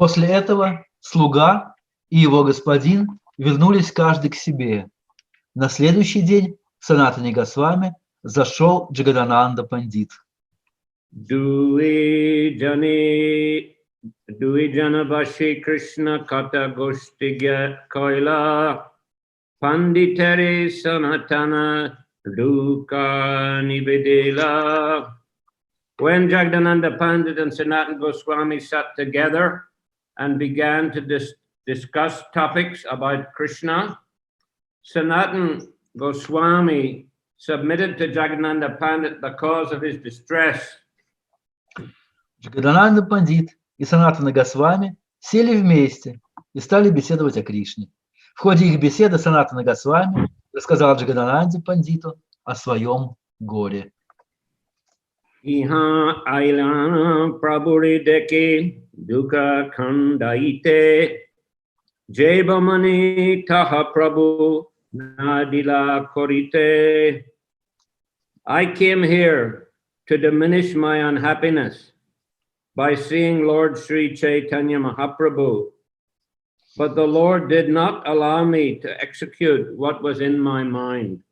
После этого слуга и его господин вернулись каждый к себе. На следующий день в Санатане Госвами зашел Джагадананда Пандит. Дуи jana vashi Krishna kata goshtigya koila panditari sanatana duka nivedela. When Jagadananda Pandit and Sanatana Goswami sat together and began to discuss topics about Krishna, Sanatana Goswami submitted to Jagadananda Pandit the cause of his distress. Джагадананда Пандит и Санатана Госвами сели вместе и стали беседовать о Кришне. В ходе их беседы Санатана Госвами рассказал Джагадананде Пандиту о своем горе. Iha ailana prabhuri deke duka khandaite jebamani taha prabhu nadila korite. I came here to diminish my unhappiness by seeing Lord Sri Chaitanya Mahaprabhu, but the Lord did not allow me to execute what was in my mind.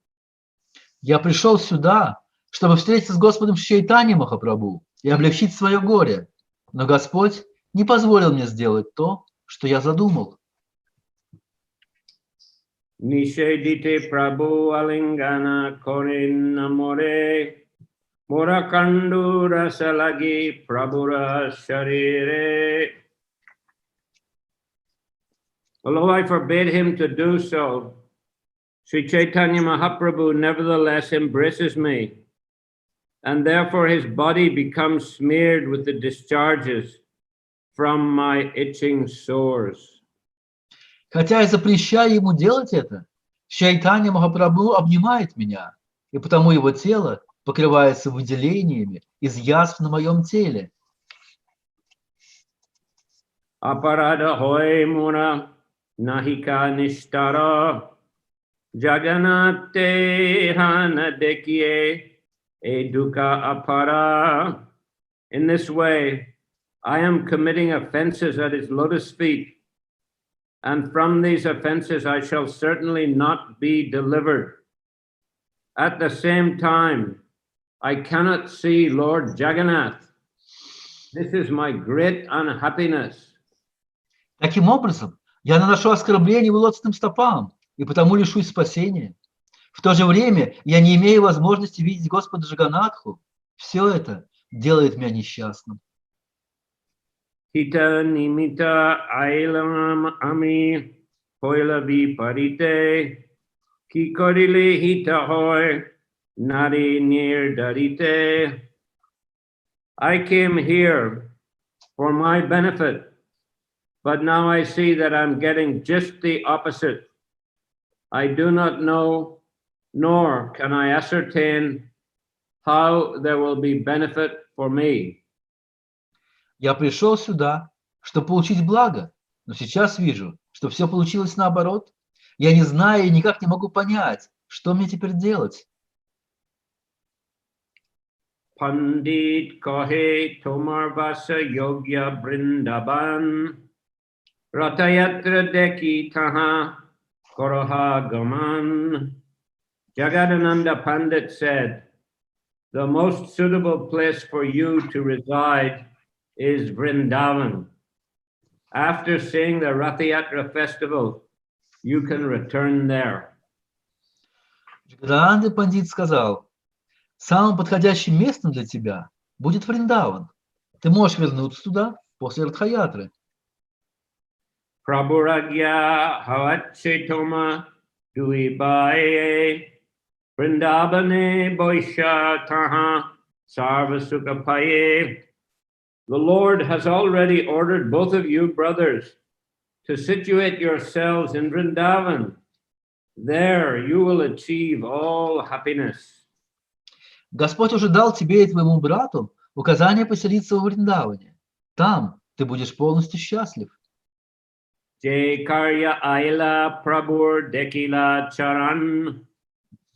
Я пришел сюда, чтобы встретиться с Господом Чайтаньи Махапрабху и облегчить свое горе, но Господь не позволил мне сделать то, что я задумал. Nishedite Prabhu alingana korin namore morakandu rasalagi prabhura sharire. Although I forbid him to do so, Sri Chaitanya Mahaprabhu nevertheless embraces me, and therefore his body becomes smeared with the discharges from my itching sores. Хотя я запрещаю ему делать это, Чайтанья Махапрабху обнимает меня, и потому его тело покрывается выделениями из язв на моем теле. Aparada hoy mura nahika nishtara jaganate hana dekye eduka apara. In this way, I am committing offenses at his lotus feet, and from these offenses I shall certainly not be delivered. At the same time, I cannot see Lord Jagannath. This is my great unhappiness. Таким образом, я наношу оскорбление его лотосным стопам, и потому лишусь спасения. В то же время я не имею возможности видеть Господа Джаганнатху. Все это делает меня несчастным. Hita nimita ailam ami hoila viparite ki korile hita hoy nari nir darite. I came here for my benefit, but now I see that I'm getting just the opposite. I do not know, nor can I ascertain how there will be benefit for me. Я пришел сюда, чтобы получить благо, но сейчас вижу, что все получилось наоборот. Я не знаю и никак не могу понять, что мне теперь делать. Pandit kahe tomar vasa yogya brindaban ratayatra deki taha koroha gaman. Jagadananda Pandit said, the most suitable place for you to reside is Vrindavan. After seeing the Rathayatra festival, you can return there. Джагадананда Пандит сказал, самым подходящим местом для тебя будет Вриндаван. Ты можешь вернуться туда после Радхаятры. Prabhuragya havachetoma duibaye Vrindavane boisha taha sarvasukapaye. The Lord has already ordered both of you, brothers, to situate yourselves in Vrindavan. There you will achieve all happiness. Господь уже дал тебе и твоему брату указание поселиться в Вриндаване. Там ты будешь полностью счастлив. Jai karya aila prabhur dekila charan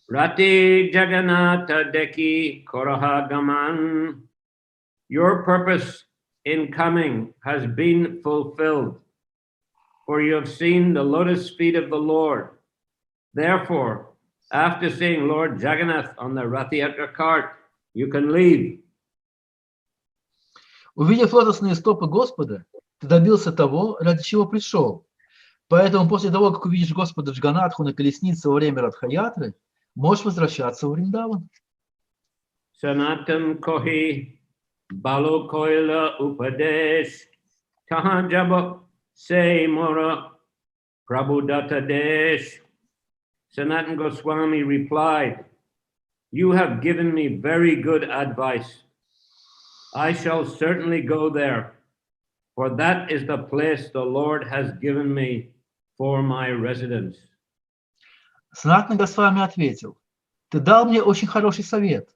rati jagannatha deki koraha gaman. Your purpose in coming has been fulfilled, for you have seen the lotus feet of the Lord. Therefore, after seeing Lord Jagannath on the Rath Yatra cart, you can leave. Увидев лотосные стопы Господа, ты добился того, ради чего пришел. Поэтому после того, как увидишь Господа Джаганатху на колеснице во время Радха-ятры, можешь возвращаться в Вриндаван. Sanatan kohi balo koila upadesh tahajaba se mora prabhudatta desh. Sanatan Goswami replied, "You have given me very good advice. I shall certainly go there, for that is the place the Lord has given me for my residence." Санатана Госвами ответил: ты дал мне очень хороший совет.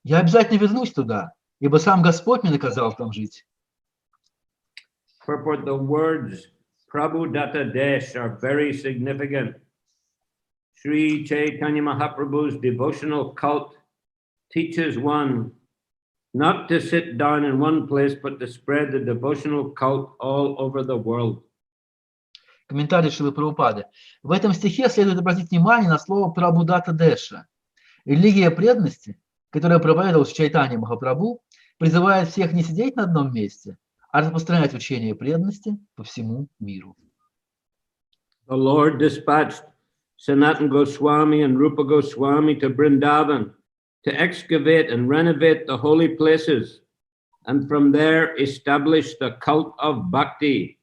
Я обязательно вернусь туда, ибо сам Господь мне наказал там жить. Purport: the words Prabhudatta Desh are very significant. Sri Chaitanya Mahaprabhu's devotional cult teaches one not to sit down in one place, but to spread the devotional cult all over the world. Комментарий Шрилы Прабхупады. В этом стихе следует обратить внимание на слово Прабхудата Деша. Религия преданности, которая проповедовалась в Чайтаньи Махапрабху, призывает всех не сидеть на одном месте, а распространять учение преданности по всему миру. The Lord dispatched Sanatana Goswami and Rupa Goswami to Vrindavan to excavate and renovate the holy places, and from there establish the cult of bhakti.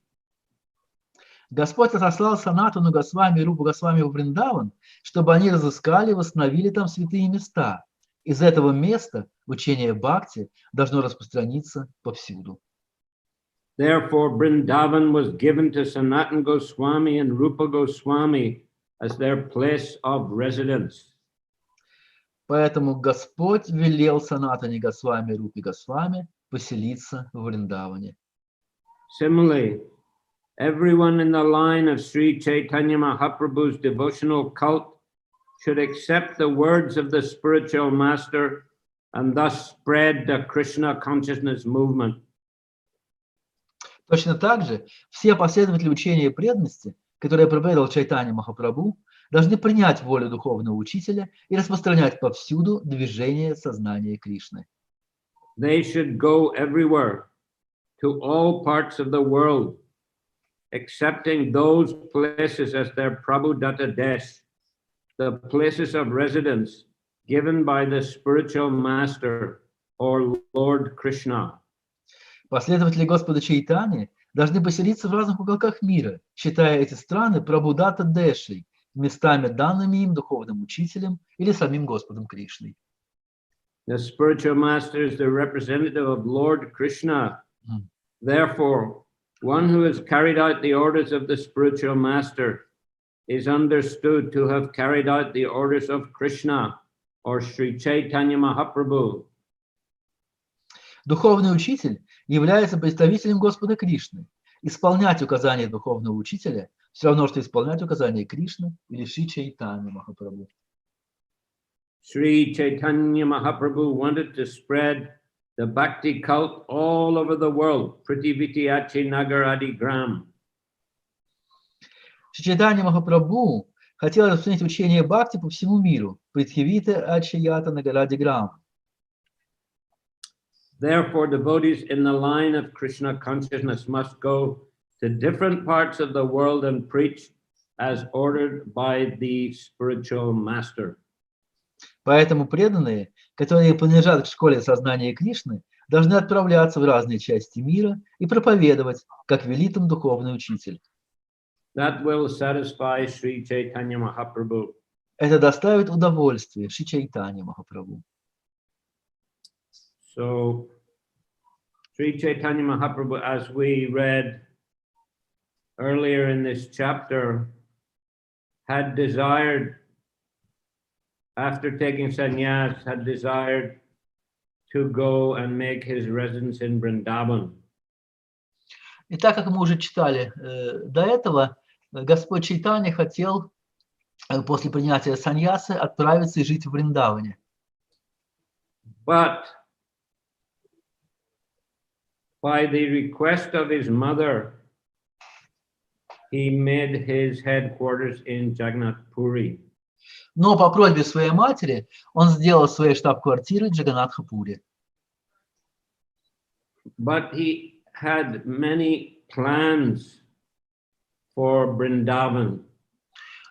Господь отослал Санатану Госвами и Рупу Госвами в Вриндаван, чтобы они разыскали и восстановили там святые места. Из этого места учение бхакти должно распространиться повсюду. Therefore, Vrindavan was given to Sanatana Goswami and Rupa Goswami as their place of residence. Поэтому Господь велел Санатане Госвами и Рупе Госвами поселиться в Вриндаване. Similarly, everyone in the line of Sri Chaitanya Mahaprabhu's devotional cult should accept the words of the spiritual master and thus spread the Krishna consciousness movement. Точно так же все последователи учения преданности, которые проповедовал Чайтанья Махапрабху, должны принять волю духовного учителя и распространять повсюду движение сознания Кришны. They should go everywhere, to all parts of the world, accepting those places as their Prabhudatta Desh, the places of residence given by the spiritual master or Lord Krishna. Последователи Господа Чайтаньи должны поселиться в разных уголках мира, считая эти страны Прабхудата Дэшей, местами, данными им духовным учителем или самим Господом Кришной. The spiritual master is the representative of Lord Krishna. Therefore, one who has carried out the orders of the spiritual master is understood to have carried out the orders of Krishna or Sri Chaitanya Mahaprabhu. Духовный учитель является представителем Господа Кришны. Исполнять указания духовного учителя все равно, что исполнять указания Кришны или Шри Чайтаньи Махапрабху. Sri Chaitanya Mahaprabhu wanted to spread the bhakti cult all over the world, Prithiviti Achi Nagar Adi Gram. Шри Чайтанья Махапрабху хотел распространить учение бхакти по всему миру, Притхивита Ачията Нагаради Грам. Therefore, devotees in the line of Krishna consciousness must go to different parts of the world and preach as ordered by the spiritual master. Поэтому преданные, которые принадлежат к школе сознания Кришны, должны отправляться в разные части мира и проповедовать, как велит им духовный учитель. That will satisfy Sri Chaitanya Mahaprabhu. Это доставит удовольствие Шри Чайтаньи Махапрабху. So, Sri Chaitanya Mahaprabhu, as we read earlier in this chapter, had desired, after taking sannyas, had desired to go and make his residence in Vrindavan. И так как мы уже читали до этого, Господь Чайтанья хотел после принятия саньясы отправиться и жить в Вриндаване. But by the request of his mother, he made his headquarters in Jagannath Puri. Но по просьбе своей матери он сделал своей штаб-квартирой Джаганнатха-Пури. But he had many plans for Vrindavan.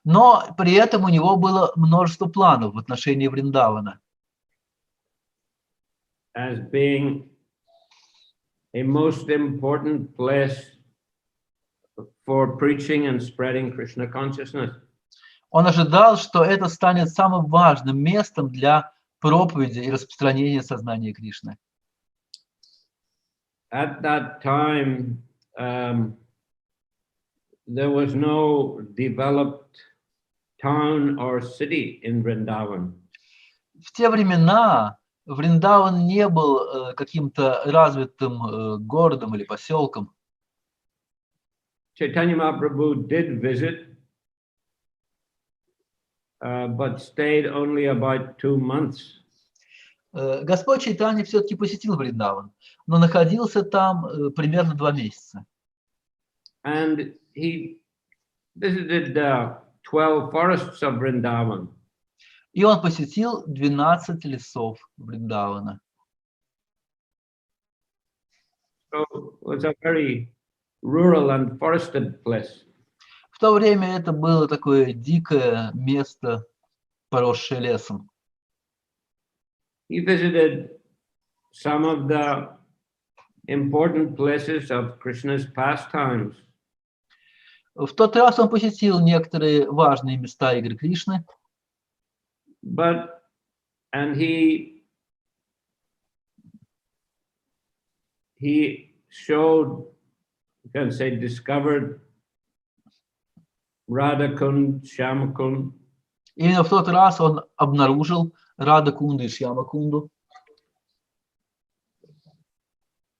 Но при этом у него было множество планов в отношении Вриндавана. As being a most important place for preaching and spreading Krishna consciousness. Он ожидал, что это станет самым важным местом для проповеди и распространения сознания Кришны. At that time, there was no developed town or city in Vrindavan. В те времена Вриндаван не был каким-то развитым городом или поселком. Chaitanya Mahaprabhu did visit, but stayed only about 2 months. Господь Чайтаньи все-таки посетил Вриндаван, но находился там примерно 2 месяца. And he visited 12 forests of Vrindavan. И он посетил 12 лесов Вриндавана. So it was a very rural and forested place. В то время это было такое дикое место, поросшее лесом. He visited some of the important places of Krishna's pastimes. В тот раз он посетил некоторые важные места игры Кришны. And he showed, you can say, discovered Radha-kund, Shyama-kund. Именно в тот раз он обнаружил Рада-кунду и Шьяма-кунду.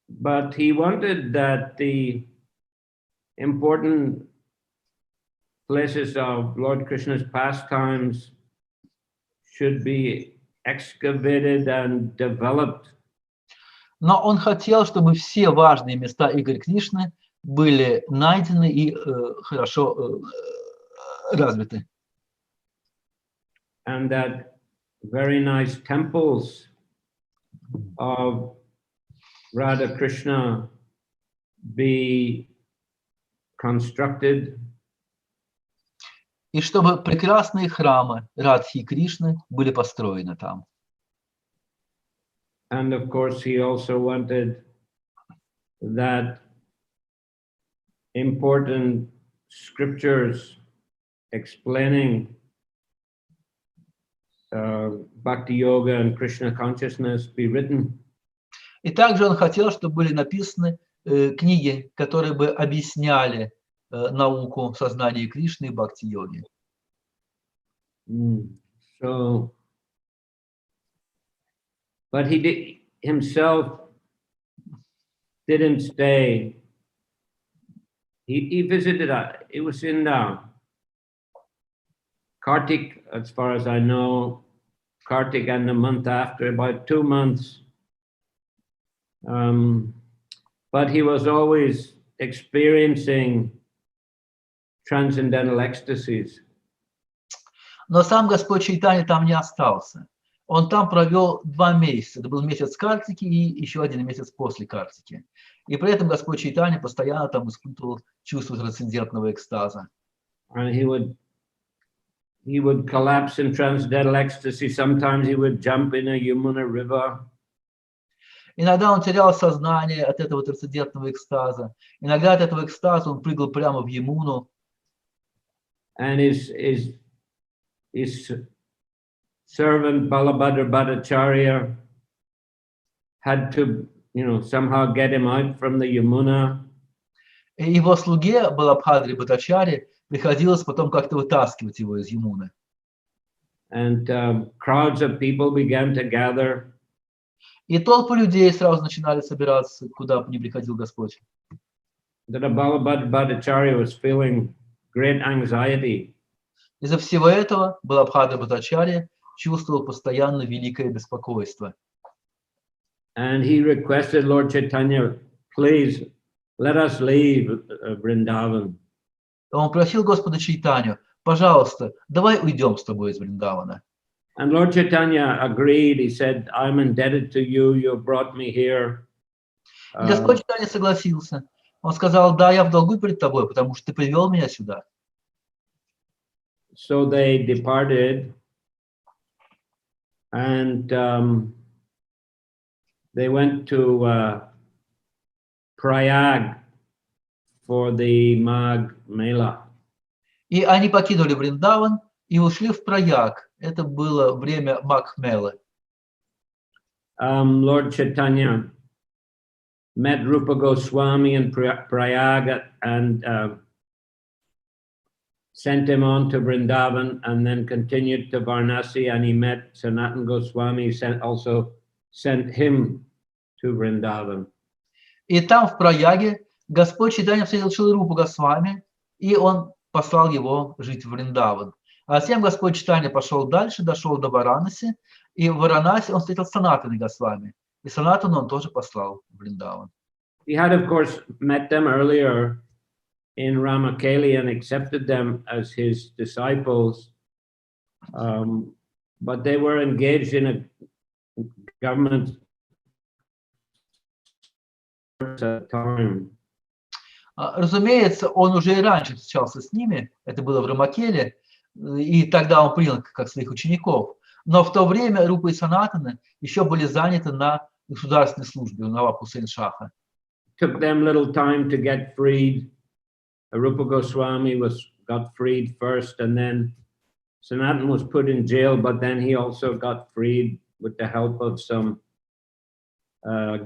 But he wanted that the important places of Lord Krishna's pastimes should be excavated and developed. Но он хотел, чтобы все важные места игр Кришны были найдены и хорошо развиты. And that very nice temples of Radha Krishna be constructed. И чтобы прекрасные храмы Радхи и Кришны были построены там. And of course, he also wanted that important scriptures explaining Bhakti Yoga and Krishna consciousness be written. И также он хотел, чтобы были написаны книги, которые бы объясняли науку сознания Кришны и бхакти-йоги. So, but he himself didn't stay. He visited, it was in Kartik, as far as I know, Kartik, and the month after, about 2 months. But he was always experiencing transcendental ecstasies. Но сам Господь Чайтанья там не остался. Он там провел 2 месяца. Это был месяц Картики и еще 1 месяц после Картики. И при этом Господь Чайтанья постоянно там испытывал чувство трансцендентного экстаза. And he would collapse in transcendental ecstasy. Sometimes he would jump in a Yamuna river. Иногда он терял сознание от этого трансцендентного экстаза. Иногда от этого экстаза он прыгал прямо в Ямуну. And his servant Balabhadra Bhattacharya had to, somehow get him out from the Yamuna. И его слуге Балабхадре Бхаттачарье приходилось потом как-то вытаскивать его из Ямуны. And crowds of people began to gather. И толпы людей сразу начинали собираться, куда бы ни приходил Господь. That Balabhadra Bhattacharya was feeling great anxiety. Из-за всего этого Балабхадра Бхаттачарья чувствовал постоянно великое беспокойство. And he requested Lord Chaitanya, please let us leave Vrindavan. Он просил Господа Чайтанью: пожалуйста, давай уйдем с тобой из Вриндавана. And Lord Chaitanya agreed. He said, I'm indebted to you. You have brought me here. И Господь Чайтанья согласился. Он сказал: да, я в долгу перед тобой, потому что ты привел меня сюда. So they departed, and they went to Prayag for the Magh Mela. И они покинули Вриндаван и ушли в Праяг. Это было время Магх-мелы. Lord Chaitanya met Rupa Goswami in Prayag and sent him on to Vrindavan, and then continued to Varanasi, and he met Sanatana Goswami, also sent him to Vrindavan. И там, в Праяге, Господь Чайтанья встретил Шрилу Рупу Госвами, и он послал его жить в Вриндаван. А затем Господь Чайтанья пошел дальше, дошел до Варанаси, и в Варанаси он встретил Санатаны Госвами. И Санатану он тоже послал в Вриндаван. He had, of course, met them earlier in Ramakeli and accepted them as his disciples, but they were engaged in a government at the time. Разумеется, он уже и раньше встречался с ними, это было в Рамакеле, и тогда он принял как своих учеников. Но в то время Рупа и Санатана еще были заняты на государственной службе у Наваб Хусейн-Шаха. Took them little time to get freed. Rupa Goswami got freed first, and then Sanatana was put in jail, but then he also got freed with the help of some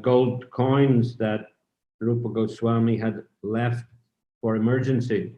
gold coins that Rupa Goswami had left for emergency.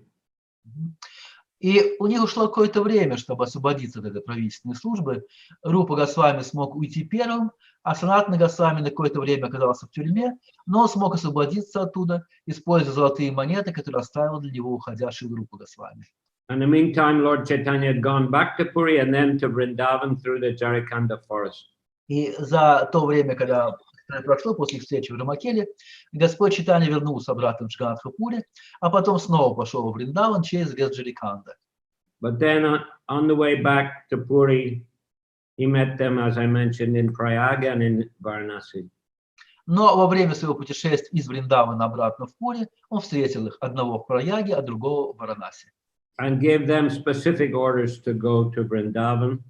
И у них ушло какое-то время, чтобы освободиться от этой правительственной службы. Рупа Госвами смог уйти первым, а Санатана Госвами на какое-то время оказался в тюрьме, но он смог освободиться оттуда, используя золотые монеты, которые оставил для него уходящий Рупа Госвами. In the meantime, Lord Chaitanya had gone back to Puri and then to Vrindavan through the Jharkhanda forest. И за то время, когда прошло после встречи в Рамакеле, Господь Чайтанья вернулся обратно в Джаганатхапуре, а потом снова пошел в Вриндаван через лес Джариканда. But then on the way back to Puri, he met them, as I mentioned, in Prayag and in Varanasi. Но во время своего путешествия из Вриндавана обратно в Пури он встретил их, одного в Праяге, а другого в Варанаси. And gave them specific orders to go to Vrindavan.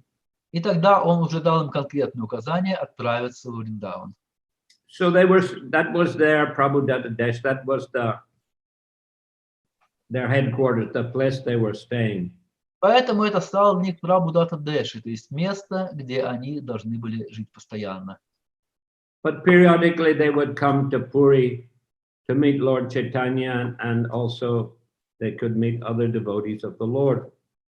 И тогда он уже дал им конкретные указания отправиться в Вриндаван. So that was their Prabhupada Desh, that was their headquarters, the place they were staying. Поэтому это стало для них Прабхудата Дэши, то есть место, где они должны были жить постоянно. But periodically they would come to Puri to meet Lord Chaitanya, and also they could meet other devotees of the Lord.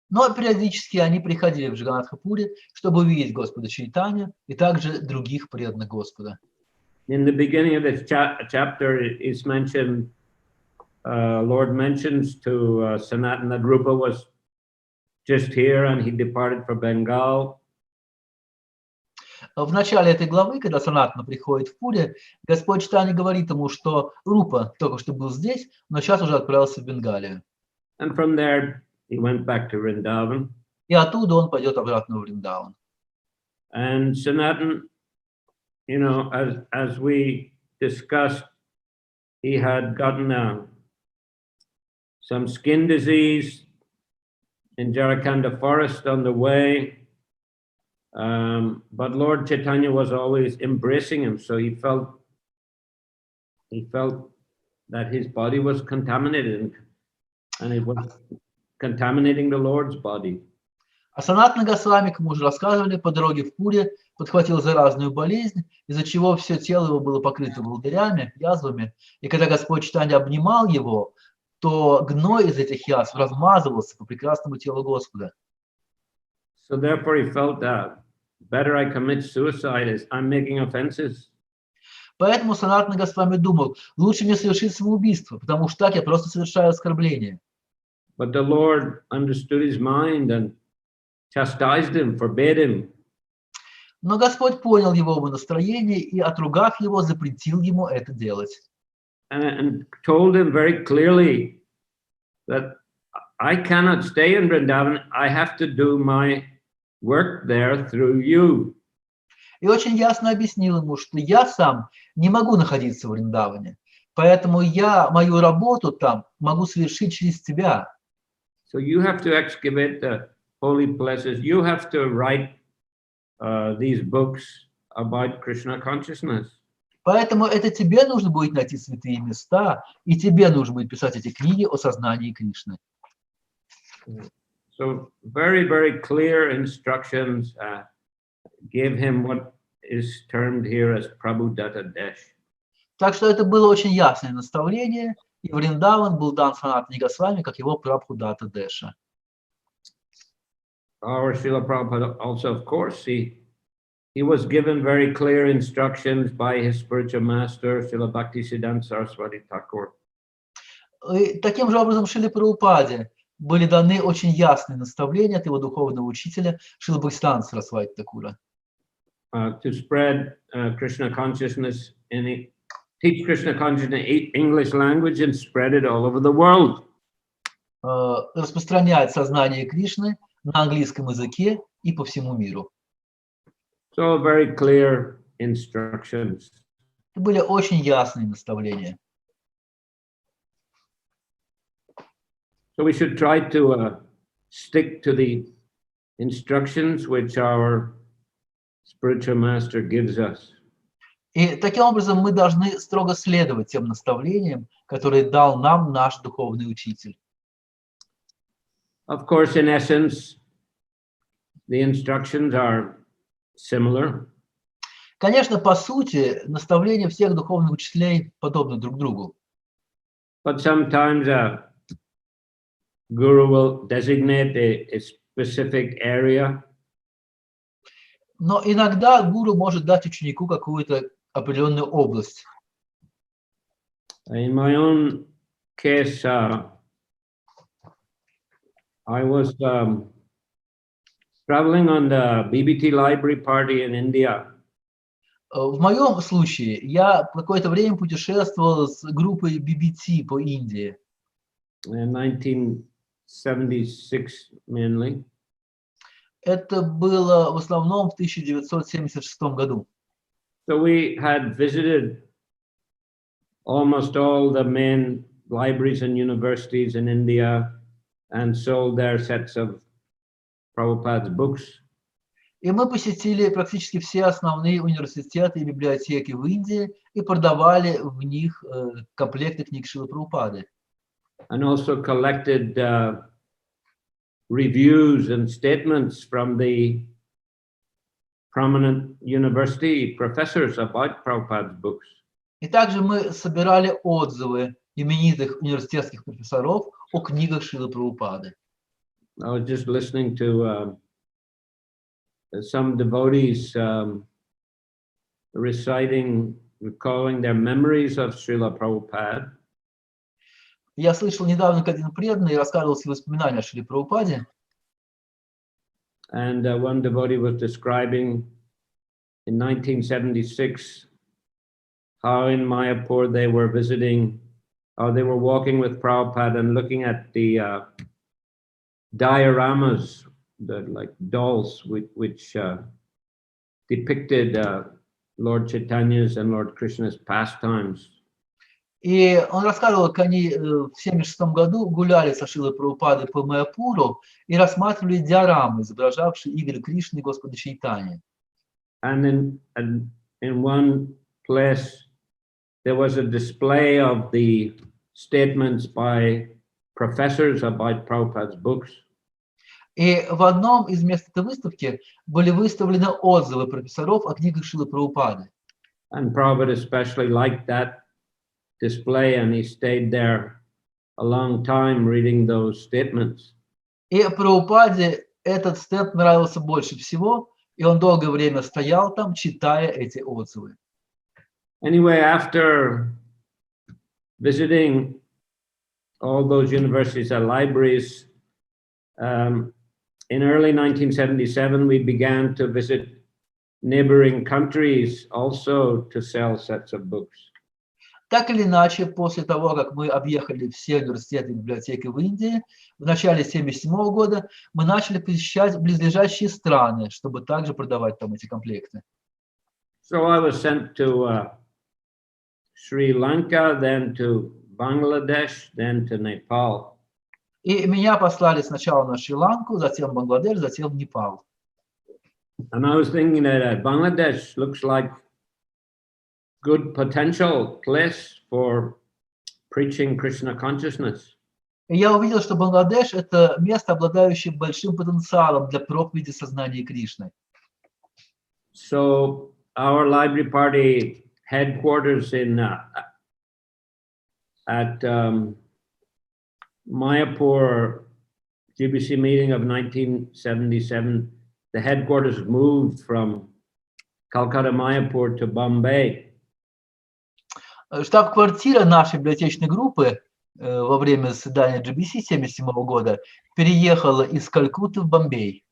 Но периодически они приходили в Джаганатхапуре, чтобы увидеть Господа Чайтанью и также других преданных Господа. In the beginning of this chapter, it's mentioned, Lord mentions to Sanatana that Rupa was just here and he departed for Bengal. В начале этой главы, когда Санатана приходит в Пури, Господь Чайтанья говорит ему, что Рупа только что был здесь, но сейчас уже отправился в Бенгалию. And from there, he went back to Vrindavan. И оттуда он пойдет обратно в Вриндаван. And Sanatana, you know, as we discussed, he had gotten some skin disease in Jharkhanda forest on the way. But Lord Chaitanya was always embracing him, so he felt that his body was contaminated, and it was contaminating the Lord's body. А Санатана Госвами, как мы уже рассказывали, по дороге в Пури подхватил заразную болезнь, из-за чего все тело его было покрыто волдырями, язвами. И когда Господь Чайтанья обнимал его, то гной из этих язв размазывался по прекрасному телу Господа. So therefore he felt that better I commit suicide as I'm making offenses. Поэтому Санатана Госвами думал, лучше мне совершить самоубийство, потому что так я просто совершаю оскорбление. But the Lord understood his mind and chastised him, forbade him. Но Господь понял его настроение и, отругав его, запретил ему это делать. and told him very clearly that I cannot stay in Vrindavan. I have to do my work there through you. И очень ясно объяснил ему, что я сам не могу находиться в Вриндаване, поэтому я мою работу там могу совершить через тебя. So you have to excavate the holy places. You have to write these books about Krishna consciousness. Поэтому это тебе нужно будет найти святые места, и тебе нужно будет писать эти книги о сознании Кришны. So very, very clear instructions gave him what is termed here as Prabhupada Desh. Так что это было очень ясное наставление, и Вриндаван был дан Санатане Госвами как его Прабхудата Деша. Our Srila Prabhupada also, of course, he was given very clear instructions by his spiritual master, Srila Bhaktisiddhanta Saraswati Thakur. И таким же образом Шриле Прабхупаде были даны очень ясные наставления от его духовного учителя Шрила Бхактивиданта Сарасвати Такура. To spread Krishna consciousness teach Krishna consciousness in English language and spread it all over the world. Распространять сознание Кришны на английском языке и по всему миру. So very clear instructions. Это были очень ясные наставления. So we should try to stick to the instructions which our spiritual master gives us. И таким образом мы должны строго следовать тем наставлениям, которые дал нам наш духовный учитель. Of course, in essence, the instructions are similar. Конечно, по сути, наставления всех духовных учителей подобны друг другу. But sometimes a guru will designate a specific area. Но иногда гуру может дать ученику какую-то определенную область. In my own case, I was traveling on the BBT library party in India. В моем случае я какое-то время путешествовал с группой BBT по Индии. In 1976 mainly. Это было в основном в 1976 году. So we had visited almost all the main libraries and universities in India and sold their sets of Prabhupada's books. И мы посетили практически все основные университеты и библиотеки в Индии и продавали в них комплекты книг Шрилы Прабхупады. And also collected reviews and statements from the prominent university professors about Prabhupada's books. И также мы собирали отзывы именитых университетских профессоров о книгах Шрилы Прабхупады. I was just listening to some devotees recalling their memories of Srila Prabhupada. Я слышал недавно, как один преданный рассказывал свои воспоминания о Шриле Прабхупаде. And one devotee was describing in 1976 how in Mayapur they were visiting, they were walking with Prabhupada and looking at the dioramas, like dolls, which depicted Lord Chaitanya's and Lord Krishna's pastimes. И он рассказывал, как они в 1976 году гуляли со Шрилой Прабхупадой по Майяпуру и рассматривали диорамы, изображавшие игры Кришны и Господа Чайтаньи. And in one place there was a display of the statements by professors about Prabhupada's books. И в одном из мест этой выставки были выставлены отзывы профессоров о книгах Шрилы Прабхупады. And Prabhupada especially liked that display, and he stayed there a long time reading those statements. И Прабхупаде этот стенд нравился больше всего, и он долгое время стоял там, читая эти отзывы. Anyway, after visiting all those universities and libraries, in early 1977, we began to visit neighboring countries also to sell sets of books. Так или иначе, после того, как мы объехали все университеты и библиотеки в Индии, в начале 1977 года мы начали посещать близлежащие страны, чтобы также продавать там эти комплекты. So I was sent to Sri Lanka, then to Bangladesh, then to Nepal. И меня послали сначала на Шри-Ланку, затем в Бангладеш, затем в Непал. And I was thinking that Bangladesh looks like good potential place for preaching Krishna consciousness. И я увидел, что Бангладеш – это место, обладающее большим потенциалом для проповеди сознания Кришны. So our library party headquarters in at Mayapur Джи-Би-Си meeting of 1977, the headquarters moved from Calcutta Mayapur to Bombay. Штаб-квартира нашей библиотечной группы во время заседания Джи-Би-Си 1977 года переехала из Калькутты в Бомбей.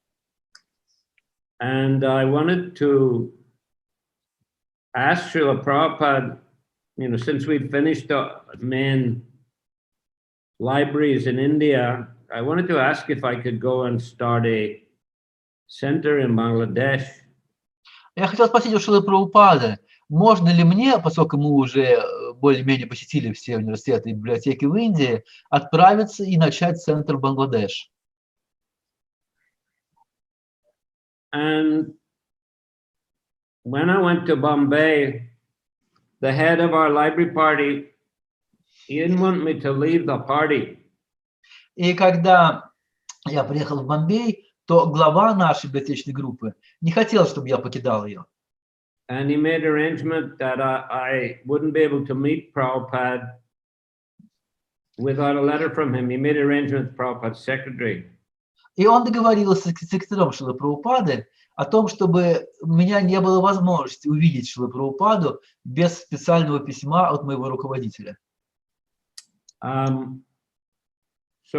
And I wanted to ask Srila Prabhupada, since we'd finished the main libraries in India, I wanted to ask if I could go and start a center in Bangladesh. Я хотел спросить у Шрилы Прабхупады, можно ли мне, поскольку мы уже более-менее посетили все университеты и библиотеки в Индии, отправиться и начать центр в Бангладеш? And when I went to Bombay, the head of our library party, he didn't want me to leave the party. И когда я приехал в Бомбей, то глава нашей библиотечной группы не хотел, чтобы я покидал ее. And he made arrangement that I wouldn't be able to meet Prabhupada without a letter from him. He made arrangement with Prabhupada's secretary. И он договорился с секретарем Шрилы Прабхупады о том, чтобы у меня не было возможности увидеть Шрилу Прабхупаду без специального письма от моего руководителя. So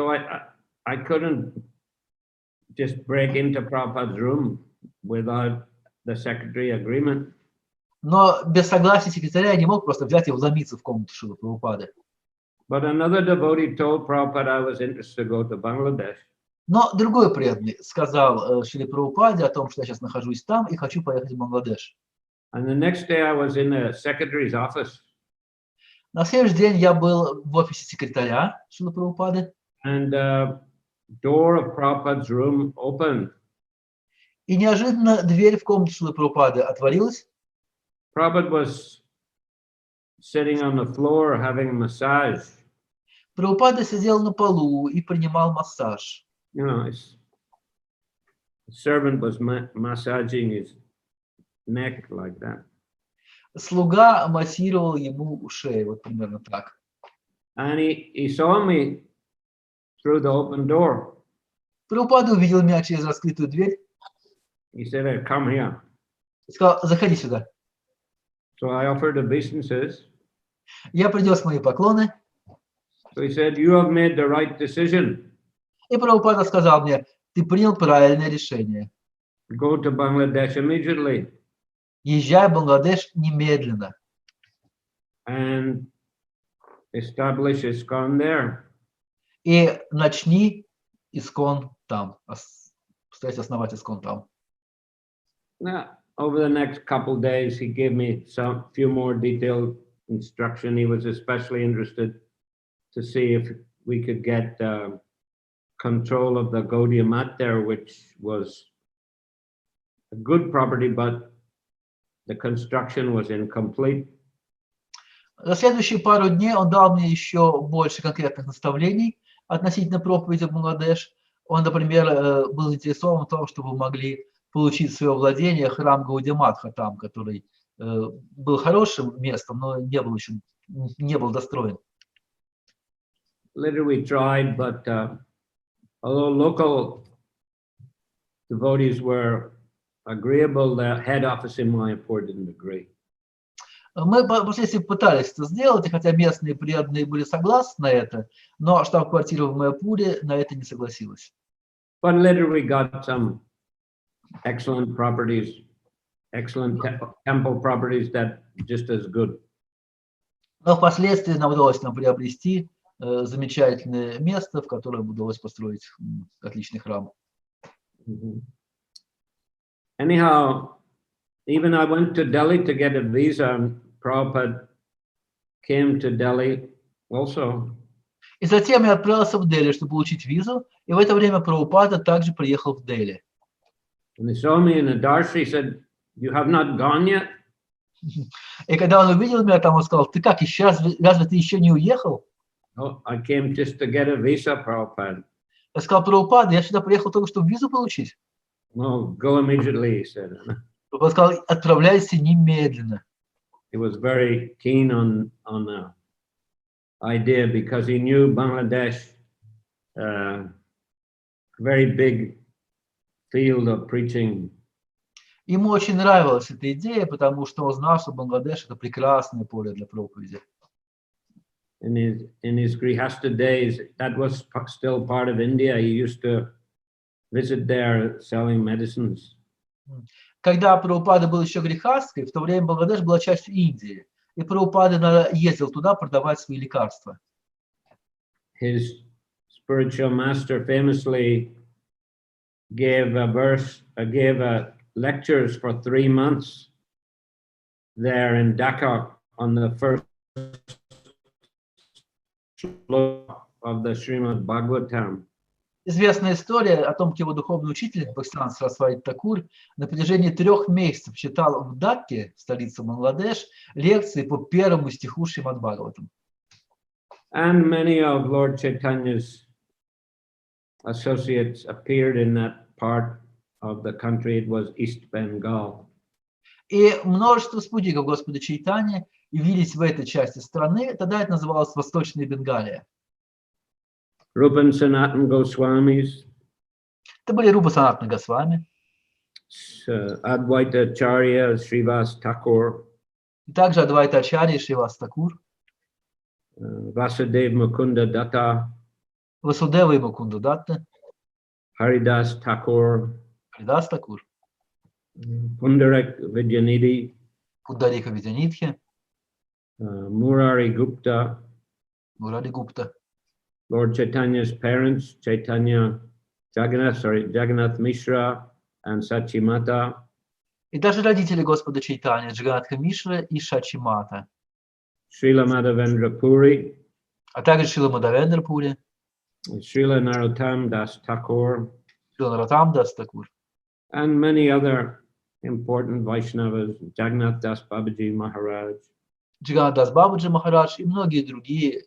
I couldn't just break into Prabhupada's room without the secretary agreement. Но без согласия секретаря я не мог просто взять и вломиться в комнату Шрилы Прабхупады. But another devotee told Prabhupada I was interested to go to Bangladesh. Но другой преданный сказал Шриле Прабхупаде о том, что я сейчас нахожусь там и хочу поехать в Бангладеш. And the next day I was in the secretary's office. На следующий день я был в офисе секретаря Шрилы Прабхупады. And the door of Prabhupada's room opened. И неожиданно дверь в комнату Шрилы Прабхупады отворилась. Prabhupada was sitting on the floor having a massage. Прабхупада сидел на полу и принимал массаж. His servant was massaging his neck like that. Слуга массировал ему шею, вот примерно так. And he saw me through the open door. Прабхупада увидел меня через раскрытую дверь He said, "Come here." и сказал, заходи сюда. So I offered obeisances. Я принес мои поклоны, So he said, "You have made the right decision. и Прабхупада сказал мне, ты принял правильное решение. Go to Bangladesh immediately Езжай в Бангладеш немедленно and establish ISKCON there." и начни искон там, стать основать искон там. Now, over the next couple days, he gave me some few more detailed instruction. He was especially interested to see if we could get control of the Gaudiya mat there, which was a good property, but the construction was incomplete. За следующие пару дней он дал мне еще больше конкретных наставлений относительно проповеди в Бангладеш. Он, например, был заинтересован в том, чтобы мы могли получить в свое владение храм Гаудия-матха там, который был хорошим местом, но не был достроен. Later we tried, but although local devotees were agreeable, the head office in Mayapur didn't agree. Мы впоследствии пытались это сделать, и хотя местные преданные были согласны на это, но штаб-квартира в Майапуре на это не согласилась. But later we got some excellent properties, excellent temple properties that just as good. Но впоследствии нам удалось приобрести замечательное место, в котором удалось построить отличный храм. Anyhow, even I went to Delhi to get a visa, and Prabhupada came to Delhi also. И затем я отправился в Дели, чтобы получить визу, и в это время Прабхупада также приехал в Дели. And he saw me in the darshan, he said, "You have not gone yet?" И когда он увидел меня там, он сказал: ты как, еще разве ты еще не уехал? Oh, I came just to get a visa, Prabhupada. Я сказал: Прабхупада, я сюда приехал только, чтобы визу получить. No, go immediately, he said. Он сказал: отправляйся немедленно. He was very keen on the idea because he knew Bangladesh, very big field of preaching. Ему очень нравилась эта идея, потому что он знал, что Бангладеш – это прекрасное поле для проповеди. In his Grihastha days, that was still part of India. He used to visit there selling medicines. Когда Прабхупада был еще грехастской, в то время Бангладеш была частью Индии, и Прабхупада ездил туда продавать свои лекарства. His spiritual master famously gave lectures for 3 months there in Dhaka on the first sloka of the Srimad Bhagavatam. Известная история о том, как его духовный учитель Бхактивиданта Сарасвати Такур на протяжении 3 месяцев читал в Дакке, столице Бангладеш, лекции по первому стиху Шримад Бхагаватам. And many of Lord Chaitanya's associates appeared in that part of the country. It was East Bengal. И множество спутников Господа Чайтаньи явились в этой части страны, тогда это называлось Восточная Бенгалия. Rupan Sanatan Goswamis, Это были Рупа Санатана Госвами, Advaita Acharya Srivas Thakur, и также Адвайта Ачарья Шривас Такур, Vasudev Mukunda Datta, Васудева и Мукунда Датта, Haridas Thakur, Харидас Такур, Pundarak Vidyanidhi, Пундарика Видянитхи, Murari Gupta, Мурари Гупта, Lord Chaitanya's parents, Jagannath Mishra and Sachimata, и даже родители Господа Чайтаньи, Джаганатха Мишра и Шачимата, Srila Madhavendra Puri, а также Шрила Мадавендра Пури, Srila Narottam Das Thakur, Шрила Наратам Дас Такур, and many other important Vaishnavas, Jagannath Das Babaji Maharaj, Джиганат Дас Бабаджи Махарадж и многие другие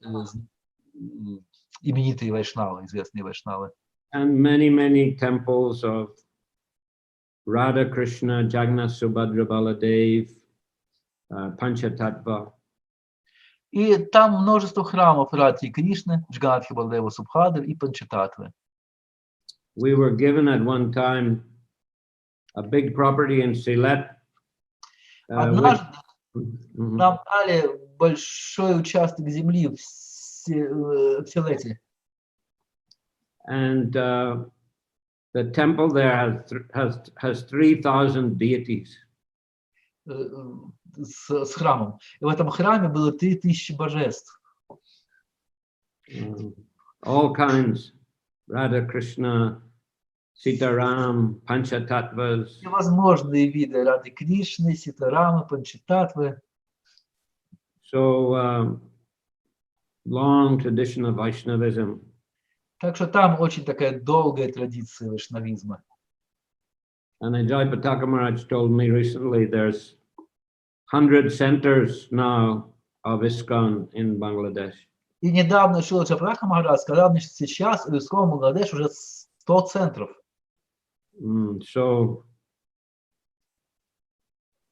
именитые вайшнавы, известные вайшнавы. and many temples of Radha Krishna, Jagannath Subhadra Baladev, Panchatattva. И там множество храмов Радхи Кришны, Джиганатхи Балдева Субхадр и Панчататвы. We were given at one time a big property in Sylhet. Однажды нам дали большой участок земли в Силете. And the temple there has 3,000 deities. С храмом. И в этом храме было 3000 божеств. All kinds, Radha Krishna, Sitaram, Panchatattvas. Всевозможные виды Рады Кришны, Ситарамы, Панчататвы. So long tradition of Vaishnavism. Так что там очень такая долгая традиция вайшнавизма. And Ajay Pataka Maharaj told me recently there's 100 centers now of ISKCON in Bangladesh. И недавно Шрила Прабхупада Махарадж сказал мне, что сейчас в ISKCON Бангладеш уже 100 центров. So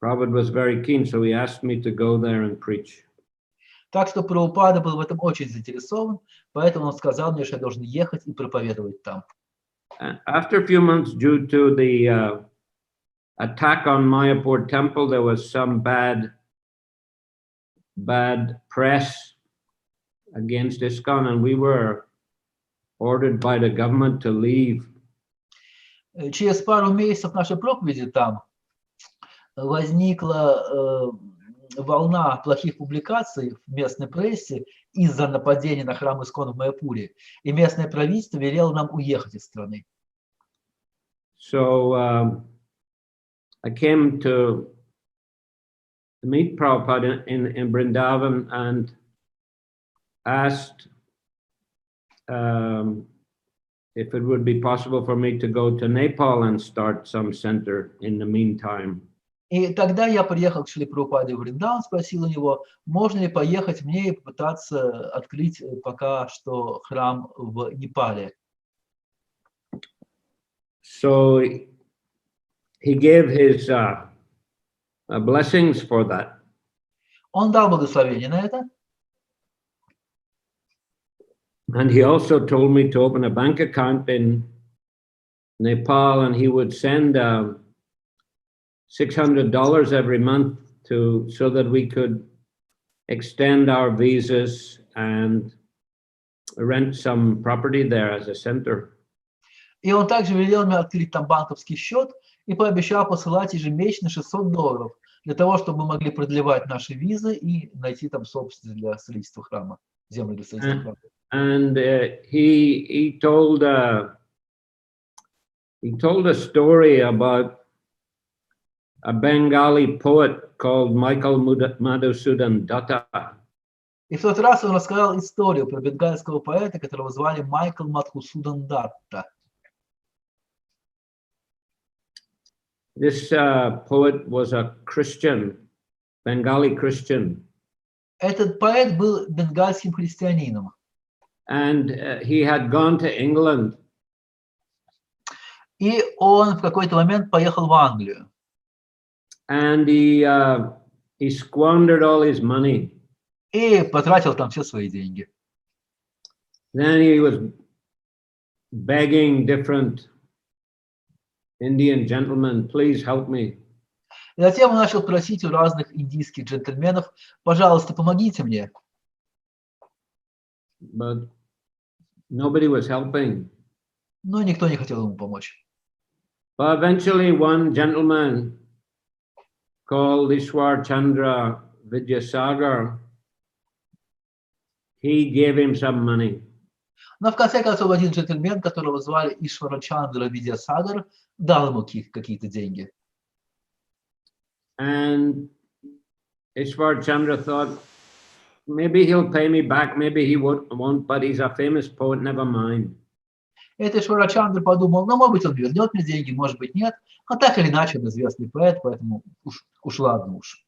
Prabhupada was very keen, so he asked me to go there and preach. Так что Прабхупада был в этом очень заинтересован, поэтому он сказал мне, что я должен ехать и проповедовать там. After a few months, due to the attack on Mayapur temple, there was some bad press against ISKCON, and we were ordered by the government to leave. Через пару месяцев нашей проповеди там возникла волна плохих публикаций в местной прессе из-за нападения на храм Искон в Майяпуре, и местное правительство велело нам уехать из страны. So I came to meet Prabhupada in Vrindavan and asked if it would be possible for me to go to Nepal and start some center in the meantime. И тогда я приехал к Шриле Прабхупаде в Вриндаун, спросил у него, можно ли поехать мне и попытаться открыть пока что храм в Непале. So he gave his blessings for that. Он дал благословение на это. And he also told me to open a bank account in Nepal, and he would send $600 every month so that we could extend our visas and rent some property there as a center. И он также велел мне открыть там банковский счет и пообещал посылать ежемесячно $600 для того, чтобы мы могли продлевать наши визы и найти там собственность для строительства храма, землю для строительства храма. And he told a story about a Bengali poet called Michael Madhusudan Datta. И в тот раз он рассказал историю про бенгальского поэта, которого звали Майкл Мадхусудан Датта. This poet was a Christian, Bengali Christian. Этот поэт был бенгальским христианином. And he had gone to England. И он в какой-то момент поехал в Англию. And he squandered all his money. И потратил там все свои деньги. Then he was begging different Indian gentlemen, please help me. И затем он начал просить у разных индийских джентльменов, пожалуйста, помогите мне. But nobody was helping. Но никто не хотел ему помочь. But eventually one gentleman called Ishwar Chandra Vidyasagar, he gave him some money. Но в конце концов один джентльмен, которого звали Ишвара Чандра Видьясагар, дал ему какие-то деньги. And Ishwar Chandra thought, maybe he'll pay me back, maybe he won't, but he's a famous poet, never mind. Это Ишвара Чандра подумал, ну, может быть, он вернет мне деньги, может быть, нет. Но так или иначе, он известный поэт, поэтому уж ладно уж.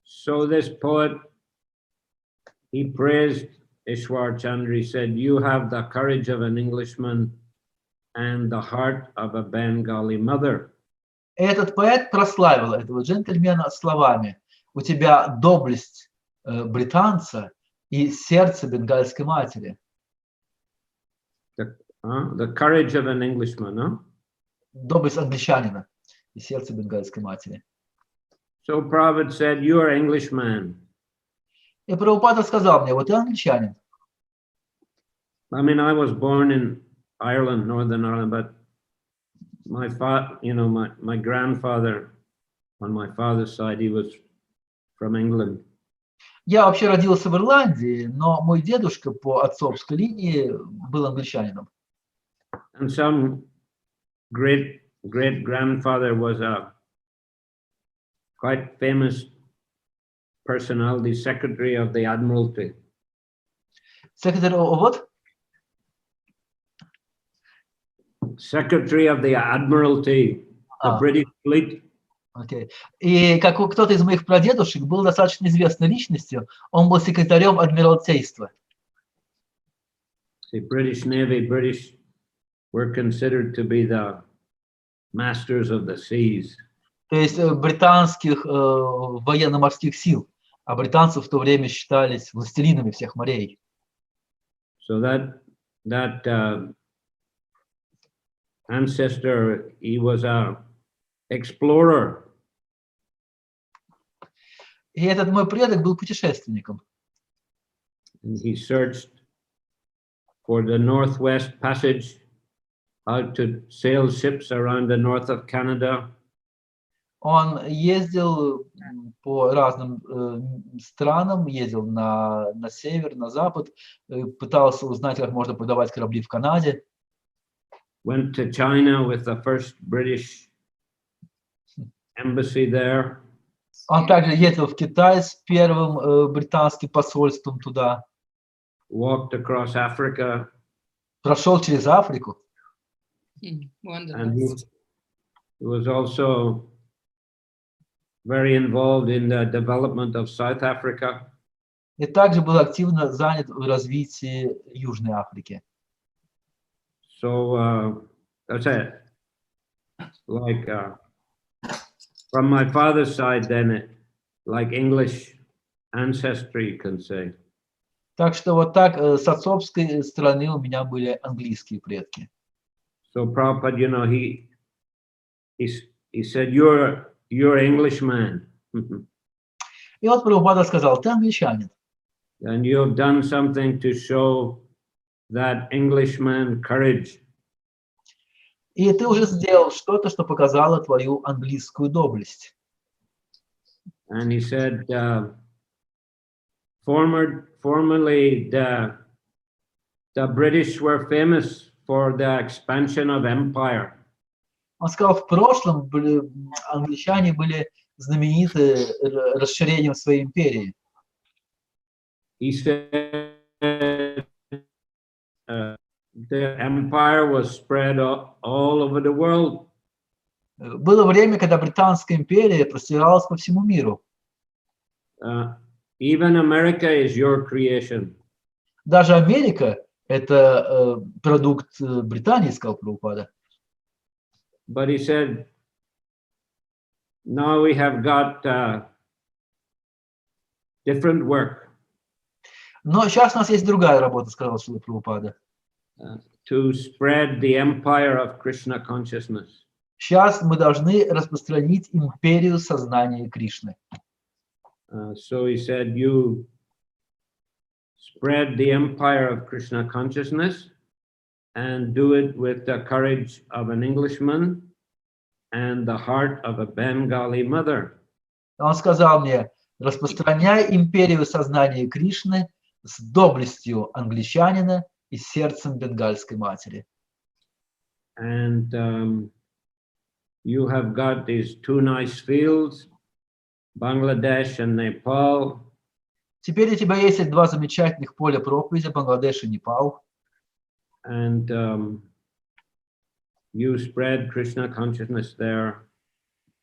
So this poet, he praised Ishwar Chandra. He said, you have the courage of an Englishman and the heart of a Bengali mother. Этот поэт прославил этого джентльмена словами: у тебя доблесть британца и сердце бенгальской матери. The courage of an Englishman, huh? Доблесть англичанина и сердце бенгальской матери. So Prabhupada said, you are Englishman. И Прабхупада сказал мне, вот ты англичанин. I mean, I was born in Ireland, Northern Ireland, but my my grandfather on my father's side, he was from England. Я вообще родился в Ирландии, но мой дедушка по отцовской линии был англичанином. And some great grandfather was a quite famous personality, secretary of the Admiralty. Secretary of what? Secretary of the Admiralty, the British fleet. Okay. И как кто-то из моих прадедушек был достаточно известной личностью, он был секретарем Адмиралтейства. The British Navy, British were considered to be the masters of the seas. То есть британских военно-морских сил, а британцы в то время считались властелинами всех морей. So that ancestor, he was a explorer. И этот мой предок был путешественником. And he searched for the Northwest Passage, how to sail ships around the north of Canada. Он ездил по разным странам, ездил на север, на запад, пытался узнать, как можно продавать корабли в Канаде. Went to China with the first British embassy there. Он также ездил в Китай с первым британским посольством туда. Walked across Africa. Прошел через Африку. And he was also very involved in the development of South Africa. И также был активно занят в развитии Южной Африки. So that's it. Like from my father's side, then like English ancestry, you can say. Так что вот так с отцовской стороны у меня были английские предки. So Prabhupada, you know, he said, you're Englishman. И вот Прабхупада сказал: ты англичанин. And you have done something to show that Englishman courage. И ты уже сделал что-то, что показало твою английскую доблесть. And he said, formerly the British were famous for the expansion of empire. Он сказал, в прошлом англичане были знамениты расширением своей империи. He said the empire was spread all over the world. Было время, когда Британская империя простиралась по всему миру. Even America is your creation. Даже Америка – это продукт Британии, сказал Прабхупада. But he said, now we have got different work. Но сейчас у нас есть другая работа, сказал Шрила Прабхупада. To spread the empire of Krishna consciousness. Сейчас мы должны распространить империю сознания Кришны. So he said, you spread the empire of Krishna consciousness and do it with the courage of an Englishman and the heart of a Bengali mother. Он сказал мне: распространяй империю сознания Кришны с доблестью англичанина и сердцем бенгальской матери. And you have got these two nice fields, Bangladesh and Nepal. Теперь у тебя есть два замечательных поля проповеди, Бангладеш и Непал. And you spread Krishna consciousness there.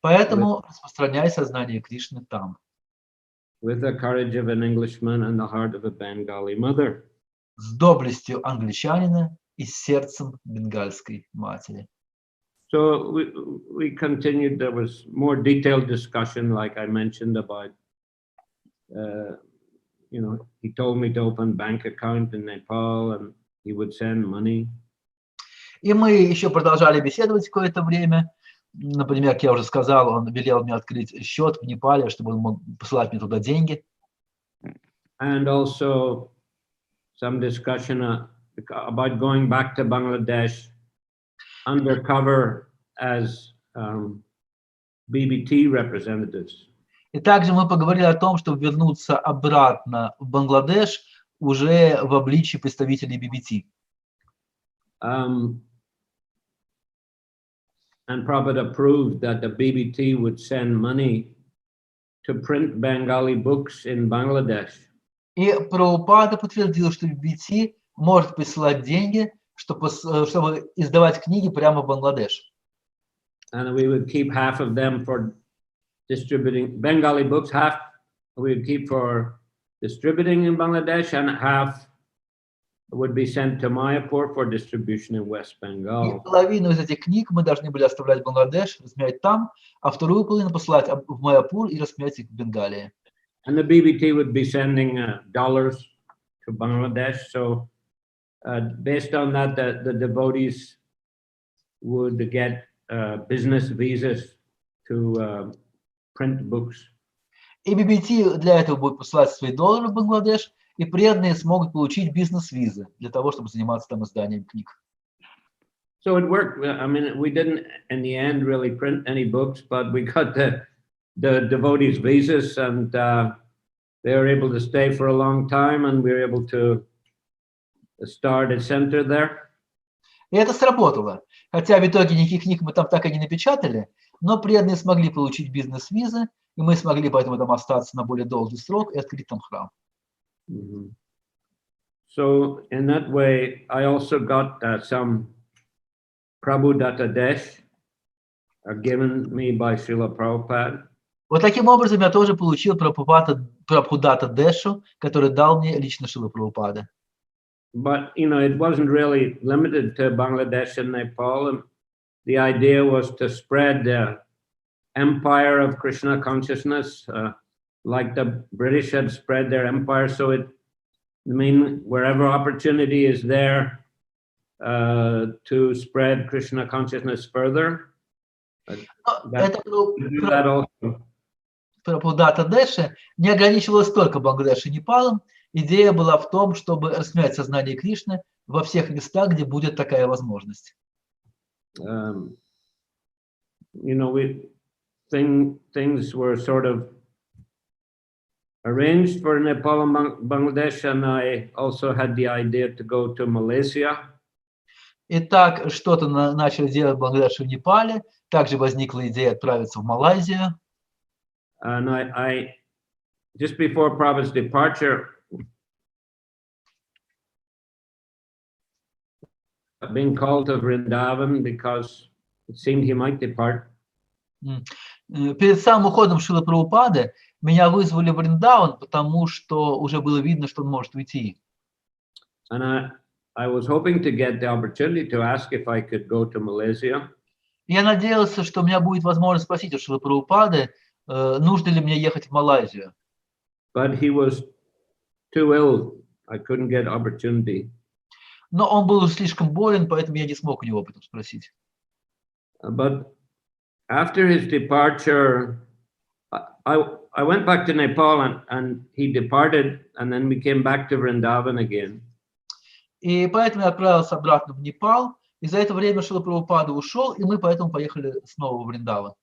Поэтому распространяй сознание Кришны там. With the courage of an Englishman and the heart of a Bengali mother. С доблестью англичанина и сердцем бенгальской матери. So we continued. There was more detailed discussion, like I mentioned, about, you know, he told me to open bank account in Nepal and he would send money. И мы еще продолжали беседовать какое-то время. Например, как я уже сказал, он велел мне открыть счет в Непале, чтобы он мог посылать мне туда деньги. And also some discussion about going back to Bangladesh undercover as BBT representatives. И также мы поговорили о том, чтобы вернуться обратно в Бангладеш уже в обличии представителей BBT. And Prabhupada proved that the BBT would send money to print Bengali books in Bangladesh. И Прабхупада подтвердил, что BBT может присылать деньги, чтобы издавать книги прямо в Бангладеш. And we would keep half of them for distributing Bengali books, half we would keep for distributing in Bangladesh, and half would be sent to Mayapur for distribution in West Bengal. И половину из этих книг мы должны были оставлять в Бангладеш, разменять там, а вторую половину посылать в Майяпур и разменять их в Бенгалии. And the BBT would be sending dollars to Bangladesh. So based on that, the devotees would get business visas to print books. И BBT для этого будет посылать свои доллары в Бангладеш, и преданные смогут получить бизнес-визы для того, чтобы заниматься там изданием книг. So it worked. I mean, we didn't in the end really print any books, but we got the devotees' visas, and they were able to stay for a long time, and we were able to start a center there. И это сработало. Хотя в итоге никаких книг мы там так и не напечатали, но преданные смогли получить бизнес-визы, и мы смогли поэтому там остаться на более долгий срок и открыть там храм. Mm-hmm. So in that way, I also got some Prabhudatta Desh given me by Srila Prabhupada. Вот таким образом я тоже получил Прабхудата Дешу, который дал мне лично Шрила Прабхупады. But you know, it wasn't really limited to Bangladesh and Nepal. The idea was to spread the empire of Krishna consciousness, like the British had spread their empire. So I mean, wherever opportunity is there to spread Krishna consciousness further. Прабхудата Дэши не ограничивалась только Бангладешем и Непалом. Идея была в том, чтобы рассмять сознание Кришны во всех местах, где будет такая возможность. You know, things were sort of arranged for Nepal and Bangladesh, and I also had the idea to go to Malaysia. Итак, что-то начали делать в Бангладеше и Непале. Также возникла идея отправиться в Малайзию. And I just before Prabhupada's departure, being called to Vrindavan because it seemed he might depart. Перед самым уходом Шрилы Прабхупады меня вызвали в Вриндаван, потому что уже было видно, что он может уйти. And I was hoping to get the opportunity to ask if I could go to Malaysia. Я надеялся, что у меня будет возможность спросить у Шрилы Прабхупады, нужно ли мне ехать в Малайзию. But he was too ill. I couldn't get opportunity. Но он был слишком болен, поэтому я не смог у него об этом спросить. But after his departure, I went back to Nepal and he departed, and then we came back to Vrindavan again. И поэтому я отправился обратно в Непал, и за это время Шрила Прабхупада ушел, и мы поэтому поехали снова в Вриндаван.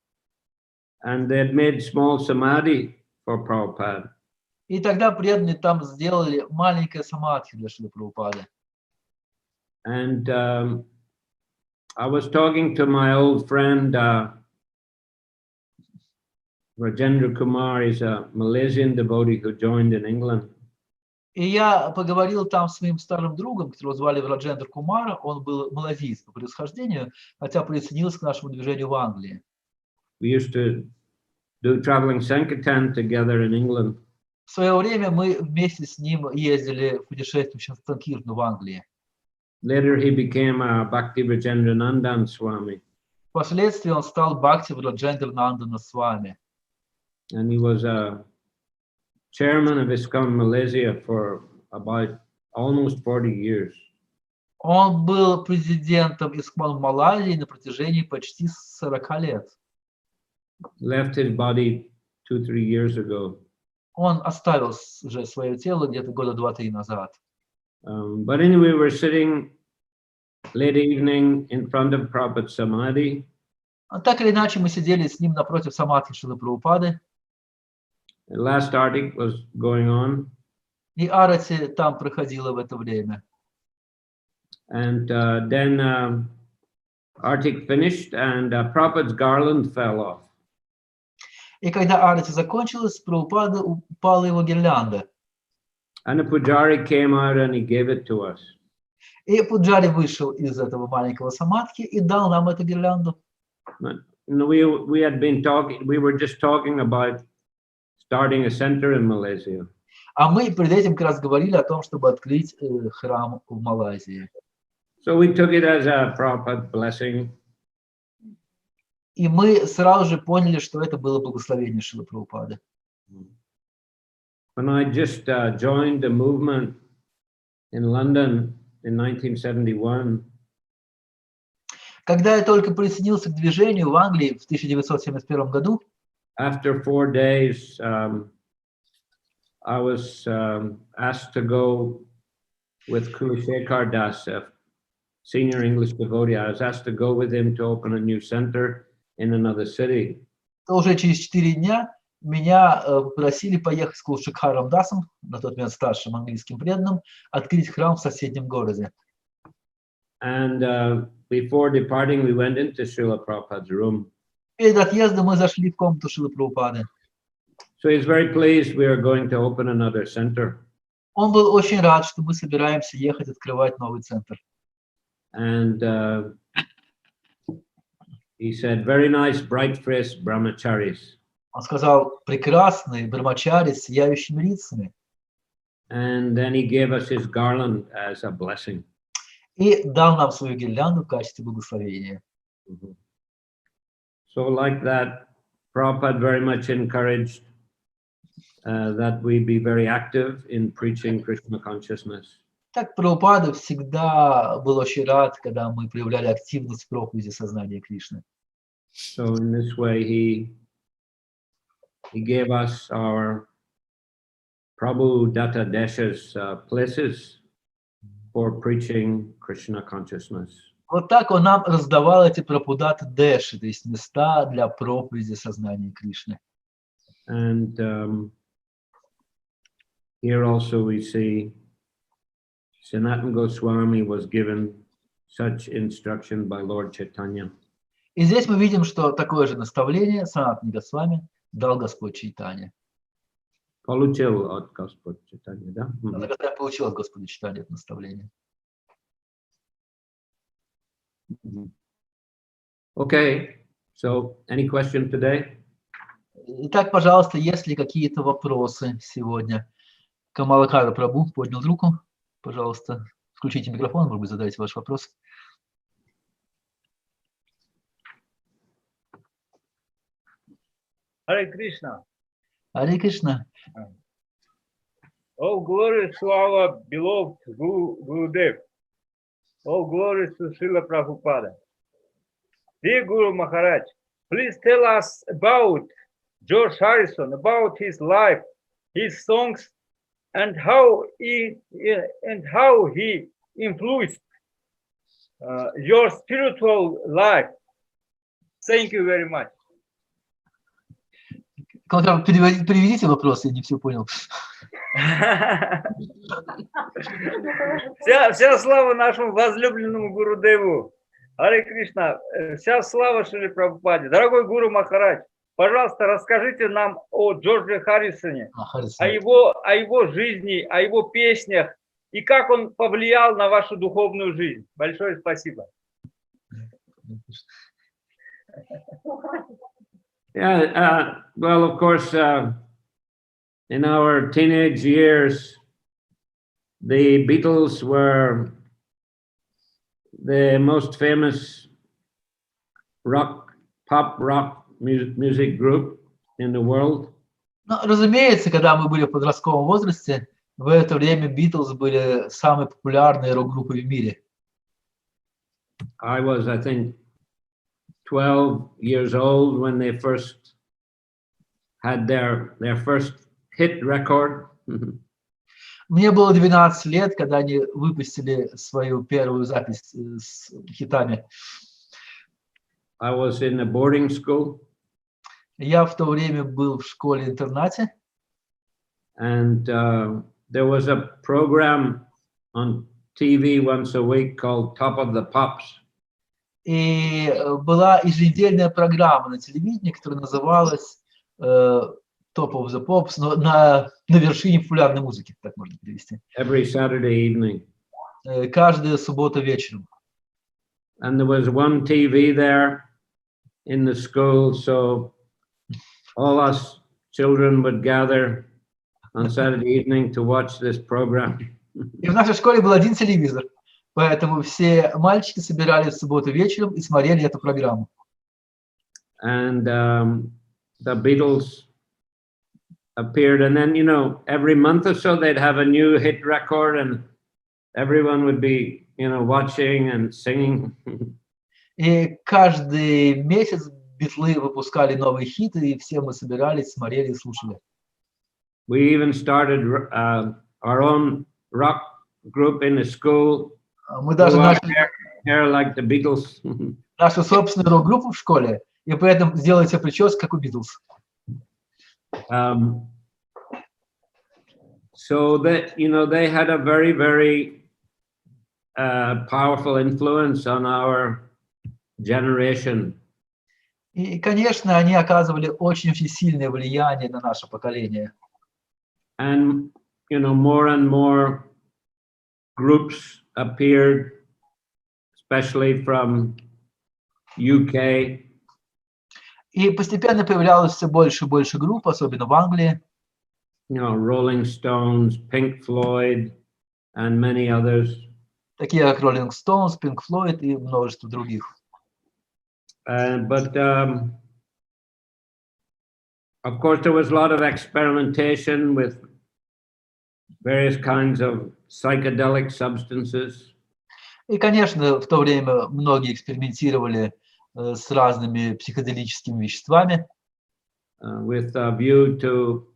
And they had made small samadhi for Prabhupada. И тогда преданные там сделали маленькое самадхи для Шрилы Прабхупады. And I was talking to my old friend Rajendra Kumar. He's a Malaysian devotee who joined in England. И я поговорил там с своим старым другом, которого звали Раджендра Кумара. Он был малазиец по происхождению, хотя присоединился к нашему движению в Англии. We used to do traveling Sankirtan together in England. В свое время мы вместе с ним ездили в путешествие в Санкиртну в Англии. Later he became a Bhaktivinoda Swami. Впоследствии он стал Бхактиведанта Свами. And he was a chairman of ISKCON Malaysia for about almost 40 years. Он был президентом ИСККОН в Малайзии на протяжении почти 40 лет. Left his body 2-3 years ago. Он оставил уже свое тело где-то года 2-3 назад. But anyway, we're sitting late evening in front of Prabhupada's Samadhi. Так или иначе, мы сидели с ним напротив самадхи Шрилы Прабхупады. The last artik was going on. И арати там проходила в это время. And then artik finished and Prabhupada's garland fell off. И когда арати закончилась, Прабхупада упала его гирлянда. And the pujari came out and he gave it to us. И пуджари вышел из этого маленького самадхи и дал нам эту гирлянду. We had been talking, we were just talking about starting a center in Malaysia. А мы перед этим как раз говорили о том, чтобы открыть храм в Малайзии. So we took it as a Prabhupada blessing. И мы сразу же поняли, что это было благословение Шрилы Прабхупады. When I just joined the movement in London in 1971, когда я только присоединился к движению в Англии в 1971 году, after 4 days, I was asked to go with Kulashekhar Das senior English devotee. I was asked to go with him to open a new center in another city. То уже через 4 дня меня попросили поехать с Кулшикхаром Дасом, на тот момент старшим английским преданным, открыть храм в соседнем городе. And before departing, we went into Srila Prabhupada's room. Перед отъездом мы зашли в комнату Шрилы Прабхупады. So he's very pleased we are going to open another center. Он был очень рад, что мы собираемся ехать открывать новый центр. And he said, very nice, bright-faced brahmacharis. Он сказал, прекрасные брамачари с сияющими лицами. And then he gave us his garland as a blessing. И дал нам свою гирлянду в качестве благословения. So like that, Prabhupada very much encouraged that we be very active in preaching Krishna consciousness. Так Прабхупада всегда был очень рад, когда мы проявляли активность в проповеди сознания Кришны. So in this way, he gave us our Prabhu Datta Desha's places for preaching Krishna consciousness. Вот так он нам раздавал эти прабхудата дэши, то есть места для проповеди сознания Кришны. And here also we see Sanatana Goswami was given such instruction by Lord Chaitanya. И здесь мы видим, что такое же наставление Санатана Госвами дал Господь Чайтаньи. Получил от Господа Чайтаньи, да? Когда я получил от Господа Чайтаньи это наставление. Okay, so any question today? Итак, пожалуйста, есть ли какие-то вопросы сегодня? Камалакара Прабху поднял руку. Пожалуйста, включите микрофон, может быть, задайте ваш вопрос. Харе Кришна. Харе Кришна. All glory to our beloved Gurudev. All glory to Шрила Прабхупада. Dear Guru Maharaj, please tell us about George Harrison, about his life, his songs, and how he influenced your spiritual life. Thank you very much. Переведите вопрос, я не все понял. Вся слава нашему возлюбленному Гурудеву. Харе Кришна, вся слава Шриле Прабхупаде. Дорогой Гуру Махарадж, пожалуйста, расскажите нам о Джордже Харрисоне, о его жизни, о его песнях и как он повлиял на вашу духовную жизнь. Большое спасибо. Yeah, well, of course, in our teenage years, the Beatles were the most famous pop rock music group in the world. Ну, разумеется, когда мы были в подростковом возрасте, в это время Beatles были самой популярной рок-группой в мире. I was, I think, 12 years old when they first had their first hit record. Мне было 12 лет, когда они выпустили свою первую запись с хитами. I was in a boarding school. Я в то время был в школе-интернате. And there was a program on TV once a week called Top of the Pops. И была еженедельная программа на телевидении, которая называлась Top of the Pops, но на вершине популярной музыки, так можно перевести. Every Saturday evening. Каждую субботу вечером. And there was one TV there in the school, so all us children would gather on Saturday evening to watch this program. И в нашей школе был один телевизор, поэтому все мальчики собирались в субботу вечером и смотрели эту программу. And the Beatles appeared, and then, you know, every month or so they'd have a new hit record, and everyone would be, you know, watching and singing. И каждый месяц Битлы выпускали новые хиты, и все мы собирались, смотрели и слушали. We even started our own rock group in the school. Мы даже hair like the Beatles. Нашу собственную рок-группу в школе, и поэтому сделайте прическу, как у Битлз. So that, you know, they had a very, very powerful influence on our generation. И, конечно, они оказывали очень сильное влияние на наше поколение. And, you know, more and more groups appeared, especially from UK. И постепенно появлялось все больше и больше групп, особенно в Англии. You know, Rolling Stones, Pink Floyd, and many others. Такие как Rolling Stones, Pink Floyd и множество других. But of course, there was a lot of experimentation with various kinds of psychedelic substances. И, конечно, в то время многие экспериментировали с разными психоделическими веществами. With a view to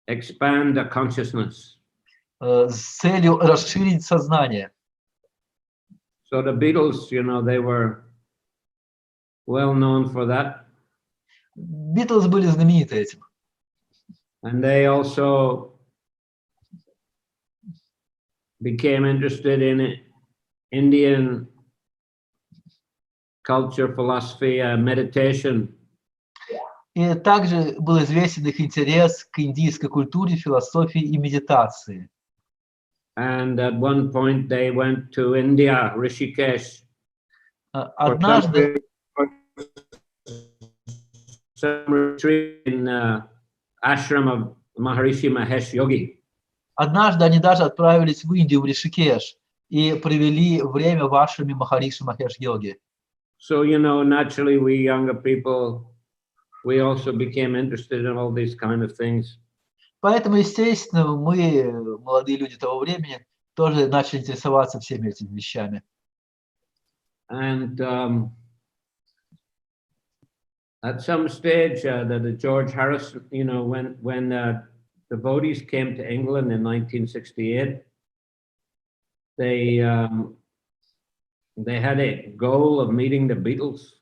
expand the consciousness. С целью расширить сознание. So the Beatles, you know, they were well known for that. Битлз были знамениты этим. And they also became interested in Indian culture, philosophy, meditation. И также был известен их интерес к индийской культуре, философии и медитации. And at one point they went to India, Rishikesh. Однажды some retreat in ashram of Maharishi Mahesh Yogi. Однажды они даже отправились в Индию, в Ришикеш, и провели время в ашраме Махариши Махеш Йоги. So, you know, naturally we younger people, we also became interested in all these kind of things. Поэтому, естественно, мы, молодые люди того времени, тоже начали интересоваться всеми этими вещами. And at some stage, the George Harrison, you know, when devotees came to England in 1968, they had a goal of meeting the Beatles.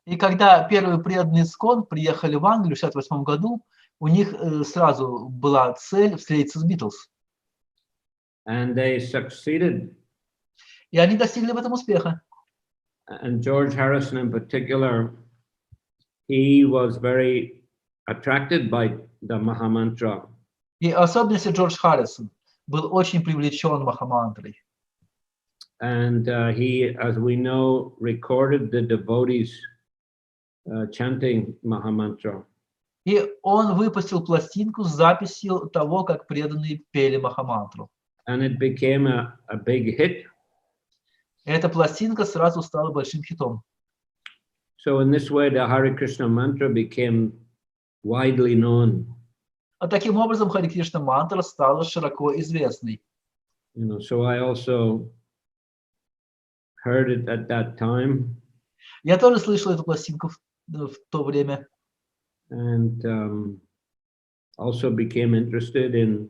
И когда первые преданные ИСККОН приехали в Англию в 1968 году, у них сразу была цель встретиться с Битлз. And they succeeded. И они достигли в этом успеха. And George Harrison in particular, he was very attracted by the Mahamantra. И особенности Джордж Харрисон был очень привлечен Махамантрой. And he, as we know, recorded the devotees chanting Mahamantra. И он выпустил пластинку с записью того, как преданные пели Махамантру. And it became a big hit. Эта пластинка сразу стала большим хитом. So in this way, the Hare Krishna mantra became widely known. А таким образом Харе Кришна мантра стала широко известной. You know, so I also heard it at that time. Я тоже слышал эту пластинку в то время. And also became interested in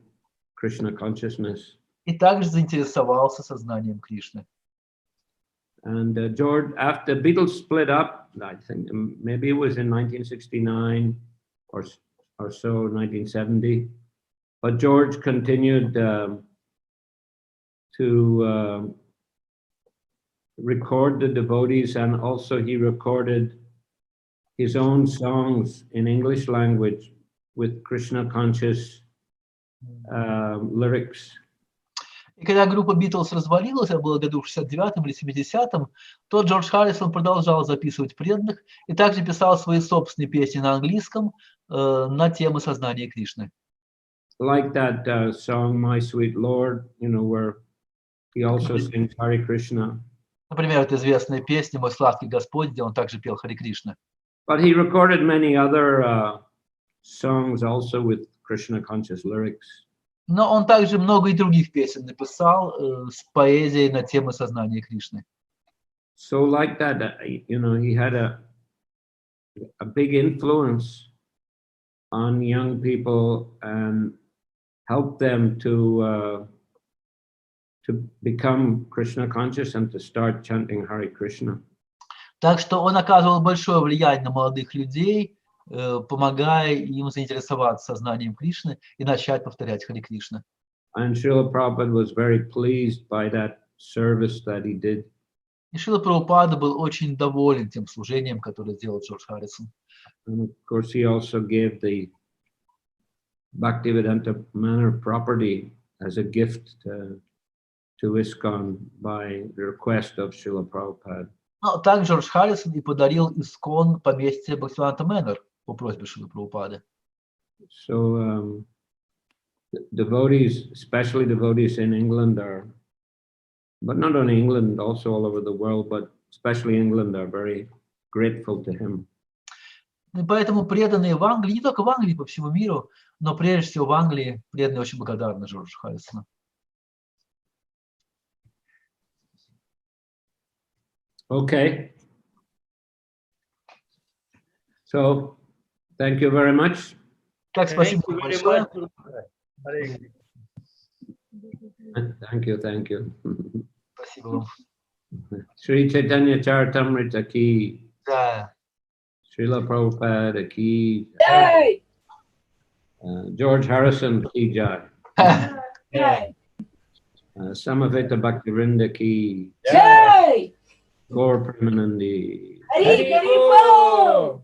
Krishna consciousness. И также заинтересовался сознанием Кришны. And George, after the Beatles split up, I think maybe it was in 1969 or so, 1970. But George continued to record the devotees, and also he recorded his own songs in English language with Krishna conscious lyrics. И когда группа Битлз развалилась, это было году в 69-м или 70-м, то Джордж Харрисон продолжал записывать преданных и также писал свои собственные песни на английском на темы сознания Кришны. Like that song, My Sweet Lord, you know, where he also sings Hare Krishna. Например, это известная песня «Мой сладкий Господь», где он также пел Харе Кришна. But he recorded many other songs also with Krishna conscious lyrics. Но он также много и других песен написал с поэзией на темы сознания Кришны. So like that, you know, he had a big influence on young people and helped them to to become Krishna conscious and to start chanting Hare Krishna. Так что он оказывал большое влияние на молодых людей, помогая им заинтересоваться сознанием Кришны и начать повторять Харе Кришна. And Srila Prabhupada was very pleased by that service that he did. И Шрила Прабхупада был очень доволен тем служением, которое сделал Джордж Харрисон. And of course, he also gave the Bhактиведанта Мэнор property as a gift to ISKCON by the request of Srila Prabhupada. Но так Джордж Харрисон и подарил ИСККОН поместье Бхактиведанта Мэнор по просьбе Шрилы Прабхупады. So devotees, especially devotees in England, but not only England, also all over the world, but especially England, are very grateful to him. И поэтому преданные в Англии, не только в Англии, по всему миру, но прежде всего в Англии, преданные очень благодарны Джорджу Харрисону. Okay. So, thank you very much. Так, спасибо большое. Thank you. Спасибо вам. Shri Chaitanya Charitamrita ki. Да. Srila Prabhupada ki. Yay! George Harrison ki jai. Yay! Samaveta Bhaktivinoda ki. Yay! Gaur Premanandi. Hari Hari Bol!